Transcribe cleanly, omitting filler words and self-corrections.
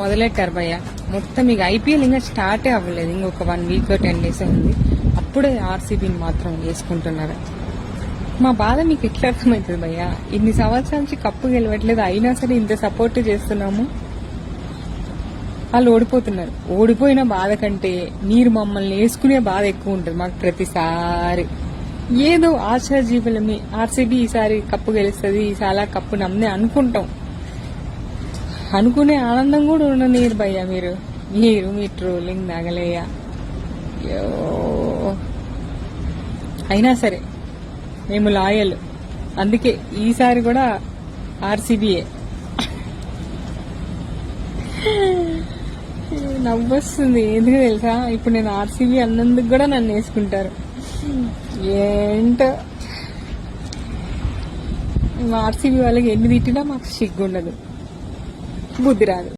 మొదలెట్టారు భయ్య. మొత్తం ఇక ఐపీఎల్ ఇంకా స్టార్టే అవ్వలేదు, ఇంకొక 1 వీక్ 10 డేస్ ఉంది. అప్పుడే ఆర్సీబీని మాత్రం వేసుకుంటున్నారు. మా బాధ మీకు ఎట్లా అర్థమవుతుంది భయ్య? ఇన్ని సంవత్సరాల నుంచి కప్పు గెలవట్లేదు, అయినా సరే ఇంత సపోర్ట్ చేస్తున్నాము. వాళ్ళు ఓడిపోతున్నారు. ఓడిపోయిన బాధ కంటే మీరు మమ్మల్ని వేసుకునే బాధ ఎక్కువ ఉంటుంది మాకు ప్రతిసారి. ఏదో ఆశాజీవులమే, ఆర్సీబీ ఈసారి కప్పు గెలుస్తుంది, ఈసారి కప్పు నమ్మే అనుకుంటాం. అనుకునే ఆనందం కూడా ఉండనీరు భయ్య మీరు. మీ ట్రోలింగ్ నగలేయ. అయినా సరే మేము లాయల్, అందుకే ఈసారి కూడా ఆర్సీబీయే. నవ్వొస్తుంది, ఎందుకు తెలుసా? ఇప్పుడు నేను ఆర్సీబీ అన్నందుకు కూడా నన్ను వేసుకుంటారు. ఏంటో ఆర్సీబీ వాళ్ళకి ఎన్ని తిట్టినా మాకు సిగ్గుండదు, బుద్ధి రాదు.